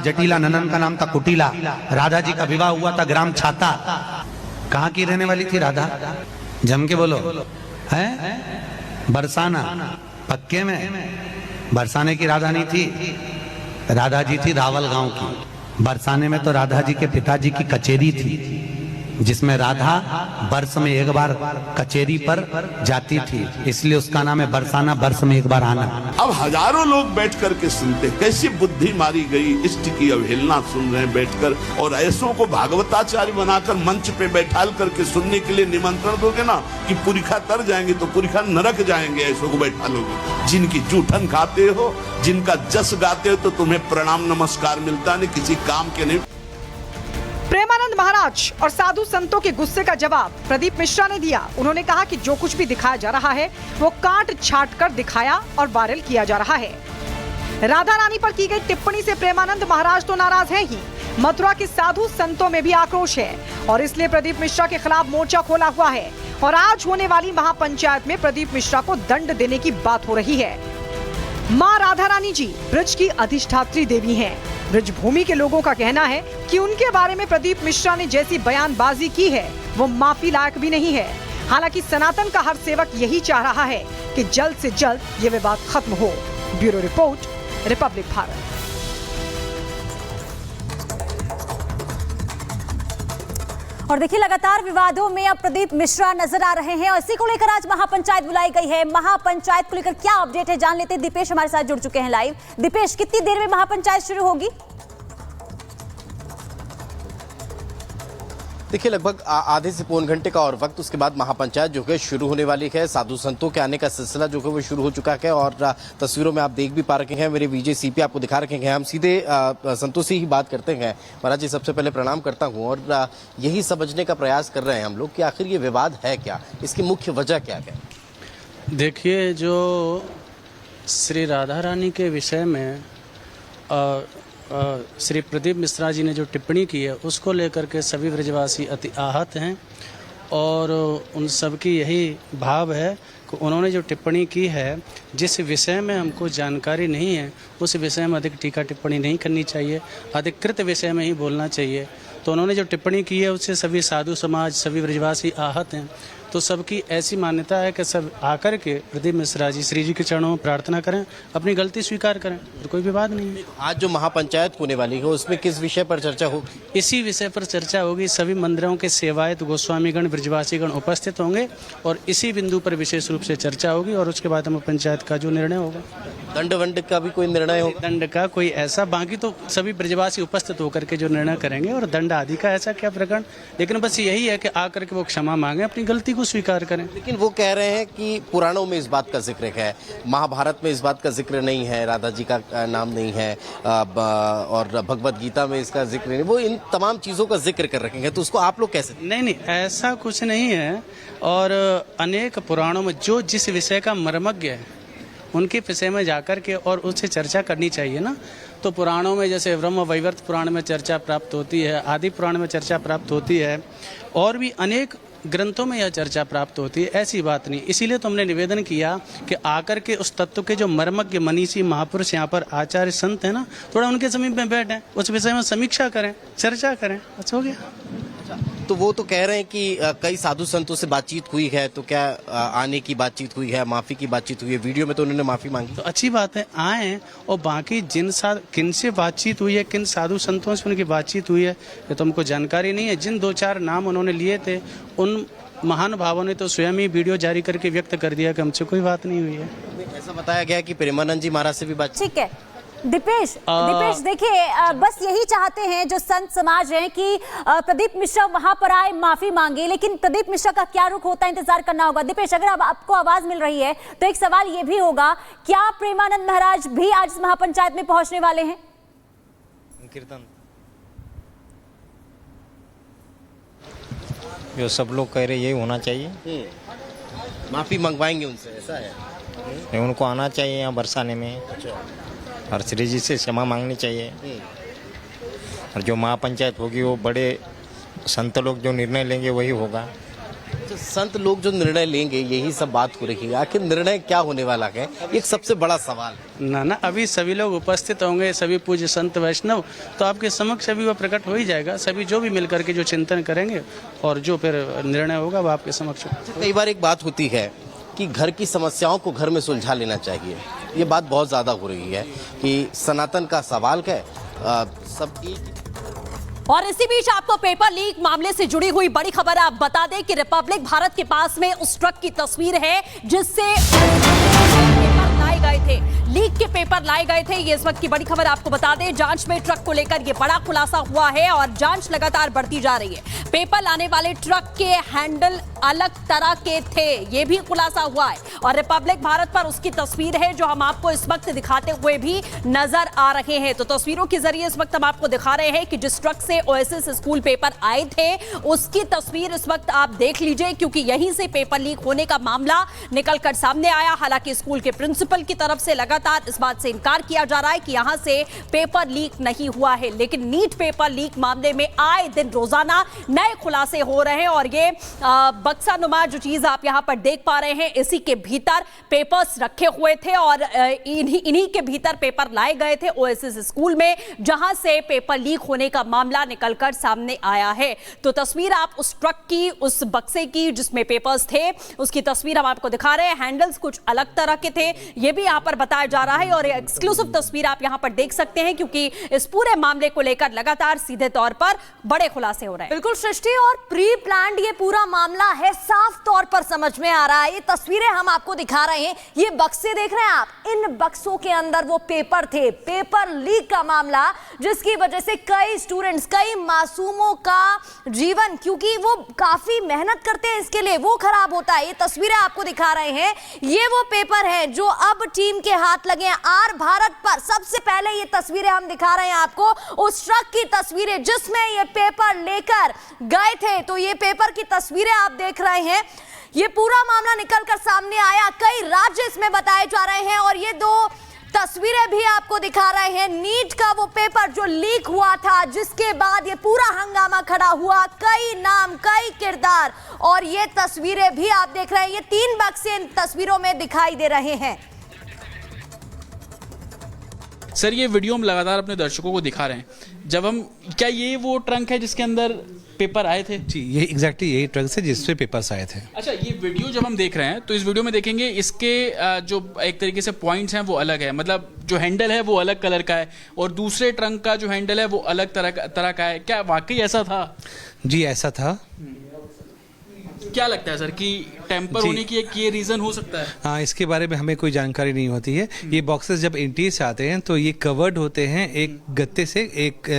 जटिला, ननन का नाम था कुटिला, राधा जी का विवाह हुआ था ग्राम छाता। कहाँ की रहने वाली थी राधा? जम के बोलो। है बरसाना, पक्के में। बरसाने की राधा नहीं थी, राधा जी थी रावल गांव की। बरसाने में तो राधा जी के पिताजी की कचेरी थी, जिसमें राधा वर्ष में एक बार कचेरी पर जाती थी, इसलिए उसका नाम है बरसाना, वर्ष में एक बार आना। अब हजारों लोग बैठ करके सुनते, कैसी बुद्धि मारी गई, इष्ट की अवहेलना सुन रहे हैं बैठकर। और ऐसों को भागवताचार्य बनाकर मंच पे बैठाल करके सुनने के लिए निमंत्रण दोगे ना कि पुरिखा तर जाएंगे तो पुरिखा नरक जाएंगे। ऐसों को बैठा लोगे, जिनकी जूठन खाते हो, जिनका जस गाते हो, तो तुम्हें प्रणाम नमस्कार मिलता नहीं, किसी काम के नहीं। प्रेमानंद महाराज और साधु संतों के गुस्से का जवाब प्रदीप मिश्रा ने दिया। उन्होंने कहा कि जो कुछ भी दिखाया जा रहा है वो काट छाट कर दिखाया और वायरल किया जा रहा है। राधा रानी पर की गई टिप्पणी से प्रेमानंद महाराज तो नाराज हैं ही, मथुरा के साधु संतों में भी आक्रोश है और इसलिए प्रदीप मिश्रा के खिलाफ मोर्चा खोला हुआ है। और आज होने वाली महापंचायत में प्रदीप मिश्रा को दंड देने की बात हो रही है। माँ राधा रानी जी ब्रज की अधिष्ठात्री देवी हैं। ब्रज भूमि के लोगों का कहना है कि उनके बारे में प्रदीप मिश्रा ने जैसी बयानबाजी की है वो माफी लायक भी नहीं है। हालांकि सनातन का हर सेवक यही चाह रहा है कि जल्द से जल्द ये विवाद खत्म हो। Bureau report, Republic Bharat. और देखिए, लगातार विवादों में अब प्रदीप मिश्रा नजर आ रहे हैं और इसी को लेकर आज महापंचायत बुलाई गई है। महापंचायत को लेकर क्या अपडेट है जान लेते हैं। दीपेश हमारे साथ जुड़ चुके हैं लाइव। दीपेश, कितनी देर में महापंचायत शुरू होगी? देखिए, लगभग आधे से पौन घंटे का और वक्त, उसके बाद महापंचायत जो है शुरू होने वाली है। साधु संतों के आने का सिलसिला जो है वो शुरू हो चुका है और तस्वीरों में आप देख भी पा रखे हैं, मेरे वीजे सीपी आपको दिखा रखे हैं। हम सीधे संतों से ही बात करते हैं। महाराज जी, सबसे पहले प्रणाम करता हूँ और यही समझने का प्रयास कर रहे हैं हम लोग कि आखिर ये विवाद है क्या, इसकी मुख्य वजह क्या है? देखिए, जो श्री राधा रानी के विषय में श्री प्रदीप मिश्रा जी ने जो टिप्पणी की है उसको लेकर के सभी ब्रजवासी अति आहत हैं और उन सब की यही भाव है कि उन्होंने जो टिप्पणी की है, जिस विषय में हमको जानकारी नहीं है उस विषय में अधिक टीका टिप्पणी नहीं करनी चाहिए, अधिकृत विषय में ही बोलना चाहिए। तो उन्होंने जो टिप्पणी की है उससे सभी साधु समाज, सभी ब्रजवासी आहत हैं। तो सबकी ऐसी मान्यता है कि सब आकर के प्रदीप मिश्रा जी, श्री जी के चरणों में प्रार्थना करें, अपनी गलती स्वीकार करें, तो कोई विवाद नहीं है। आज जो महापंचायत होने वाली है उसमें किस विषय पर चर्चा होगी? इसी विषय पर चर्चा होगी। सभी मंदिरों के सेवायत, गोस्वामीगण, ब्रजवासीगण उपस्थित होंगे और इसी बिंदु पर विशेष रूप से चर्चा होगी और उसके बाद हम पंचायत का जो निर्णय होगा। दंड वंड का भी कोई निर्णय होगा? दंड का कोई ऐसा, बाकी तो सभी ब्रजवासी उपस्थित होकर के जो निर्णय करेंगे और दंड आदि का ऐसा क्या प्रकरण, लेकिन बस यही है कि आकर के वो क्षमा मांगे, अपनी गलती को स्वीकार करें। लेकिन वो कह रहे हैं कि पुराणों में इस बात का जिक्र है, महाभारत में इस बात का जिक्र नहीं है, राधा जी का नाम नहीं है और भगवत गीता में इसका जिक्र नहीं, वो इन तमाम चीजों का जिक्र कर रखे हैं, तो उसको आप लोग कैसे? नहीं, ऐसा कुछ नहीं है। और अनेक पुराणों में जो जिस विषय का मर्मज्ञ है उनके विषय में जाकर के और उससे चर्चा करनी चाहिए ना। तो पुराणों में जैसे ब्रह्म वैवर्त पुराण में चर्चा प्राप्त होती है, आदि पुराण में चर्चा प्राप्त होती है और भी अनेक ग्रंथों में यह चर्चा प्राप्त होती है, ऐसी बात नहीं। इसीलिए तो हमने निवेदन किया कि आकर के उस तत्व के जो मर्मज्ञ मनीषी महापुरुष यहाँ पर आचार्य संत है ना, थोड़ा उनके समीप में बैठें, उस विषय में समीक्षा करें, चर्चा करें, बस हो गया। तो वो तो कह रहे हैं कि कई साधु संतों से बातचीत हुई है, तो क्या आने की बातचीत हुई है, माफी की बातचीत हुई है? वीडियो में तो उन्होंने माफी मांगी, तो अच्छी बात है, आए। और बाकी किन से बातचीत हुई है, किन साधु संतों से उनकी बातचीत हुई है, ये तो हमको जानकारी नहीं है। जिन 2-4 नाम उन्होंने लिए थे उन महान भावों ने तो स्वयं ही वीडियो जारी करके व्यक्त कर दिया कि हमसे कोई बात नहीं हुई है। ऐसा बताया गया कि प्रेमानंद जी महाराज से भी बात। ठीक है दीपेश, देखिए, बस यही चाहते हैं जो संत समाज हैं कि प्रदीप मिश्रा वहां पर आए, माफी मांगे, लेकिन प्रदीप मिश्रा का क्या रुख होता है इंतजार करना होगा। दीपेश, अगर अब आपको आवाज मिल रही है तो एक सवाल ये भी होगा, क्या प्रेमानंद महाराज भी आज इस महापंचायत में पहुंचने वाले हैं? कीर्तन जो सब लोग कह रहे यही होना चाहिए, माफी मंगवाएंगे उनसे, ऐसा है? उनको आना चाहिए यहाँ बरसाने में और श्री जी से क्षमा मांगनी चाहिए और जो महापंचायत होगी वो बड़े संत लोग जो निर्णय लेंगे वही होगा। संत लोग जो निर्णय लेंगे यही सब बात हो रही है, आखिर निर्णय क्या होने वाला है, एक सबसे बड़ा सवाल है। ना अभी सभी लोग उपस्थित होंगे, सभी पूज्य संत वैष्णव, तो आपके समक्ष अभी वह प्रकट हो ही जाएगा। सभी जो भी मिलकर के जो चिंतन करेंगे और जो फिर निर्णय होगा वो आपके समक्ष। कई बार एक बात होती है कि घर की समस्याओं को घर में सुलझा लेना चाहिए, ये बात बहुत ज्यादा हो रही है कि सनातन का सवाल है सब एक। और इसी बीच आपको पेपर लीक मामले से जुड़ी हुई बड़ी खबर आप बता दें कि रिपब्लिक भारत के पास में उस ट्रक की तस्वीर है जिससे पेपर लाए गए थे, लीक के पेपर लाए गए थे। ये इस वक्त की बड़ी खबर आपको बता दें। जांच में ट्रक को लेकर ये बड़ा खुलासा हुआ है और जांच लगातार बढ़ती जा रही है। पेपर लाने वाले ट्रक के हैंडल अलग तरह के थे, ये भी खुलासा हुआ है और रिपब्लिक भारत पर उसकी तस्वीर है जो हम आपको इस वक्त दिखाते हुए भी नजर आ रहे हैं। तो तस्वीरों के जरिए इस वक्त हम आपको दिखा रहे हैं कि जिस ट्रक से ओएसिस स्कूल पेपर आए थे उसकी तस्वीर इस वक्त आप देख लीजिए, क्योंकि यहीं से पेपर लीक होने का मामला निकलकर सामने आया। हालांकि स्कूल के प्रिंसिपल की तरफ से लगातार इस बात से इनकार किया जा रहा है कि यहां से पेपर लीक नहीं हुआ है, लेकिन नीट पेपर लीक मामले में आए दिन रोजाना नए खुलासे हो रहे हैं और ये बक्सा नुमा जो चीज आप यहां पर देख पा रहे हैं, इसी के भीतर पेपर्स रखे हुए थे और इन्हीं के भीतर पेपर लाए गए थे ओएसिस स्कूल में, जहां से पेपर लीक होने का मामला निकलकर सामने आया है। तो तस्वीर आप उस ट्रक की, उस बक्से की जिसमें पेपर्स थे, उसकी तस्वीर हम आपको दिखा रहे हैं। हैंडल्स कुछ अलग तरह के थे, यह भी यहां पर बताया जा रहा है और एक्सक्लूसिव तस्वीर आप यहां पर देख सकते हैं, क्योंकि इस पूरे मामले को लेकर लगातार सीधे तौर पर बड़े खुलासे हो रहे हैं। बिल्कुल सृष्टि, और प्री प्लान्ड ये पूरा मामला है, साफ तौर पर समझ में आ रहा है। ये तस्वीरें हम आपको दिखा रहे हैं, ये बक्से देख रहे हैं आप, इन बक्सों के अंदर वो पेपर थे, पेपर लीक का मामला, जिसकी वजह से कई स्टूडेंट्स, कई मासूमों का जीवन, क्योंकि वो काफी मेहनत करते हैं इसके लिए, वो खराब होता है। ये तस्वीरें आपको दिखा रहे हैं, ये वो पेपर है जो अब टीम के हाथ लगे हैं आर भारत पर। सबसे पहले ये तस्वीरें हम दिखा रहे हैं आपको, उस ट्रक की तस्वीरें जिसमें ये पेपर लेकर गए थे। तो ये पेपर की तस्वीरें आप देख रहे हैं, ये पूरा मामला निकलकर सामने आया, कई राज्य इसमें बताए जा रहे हैं और ये दो तस्वीरें भी आपको दिखा रहे हैं। नीट का वो पेपर जो लीक हुआ था, जिसके बाद ये पूरा हंगामा खड़ा हुआ, कई नाम, कई किरदार, और ये तस्वीरें भी आप देख रहे हैं, ये 3 बक्से इन तस्वीरों में दिखाई दे रहे हैं। सर ये वीडियो हम लगातार अपने दर्शकों को दिखा रहे हैं। जब हम, क्या ये वो ट्रंक है जिसके अंदर पेपर आए थे? जी, ये एग्जैक्टली यही ट्रक से जिससे पेपर्स आए थे। अच्छा, ये वीडियो जब हम देख रहे हैं तो इस वीडियो में देखेंगे इसके जो एक तरीके से पॉइंट्स हैं वो अलग है, मतलब जो हैंडल है वो अलग कलर का है और दूसरे ट्रंक का जो हैंडल है वो अलग तरह का है। क्या वाकई ऐसा था? जी ऐसा था। क्या लगता है सर कि टेम्पर होने की एक ये रीजन हो सकता है? हाँ, इसके बारे में हमें कोई जानकारी नहीं होती है। ये बॉक्सेस जब इंटीरियर से आते हैं तो ये कवर्ड होते हैं एक गत्ते से, एक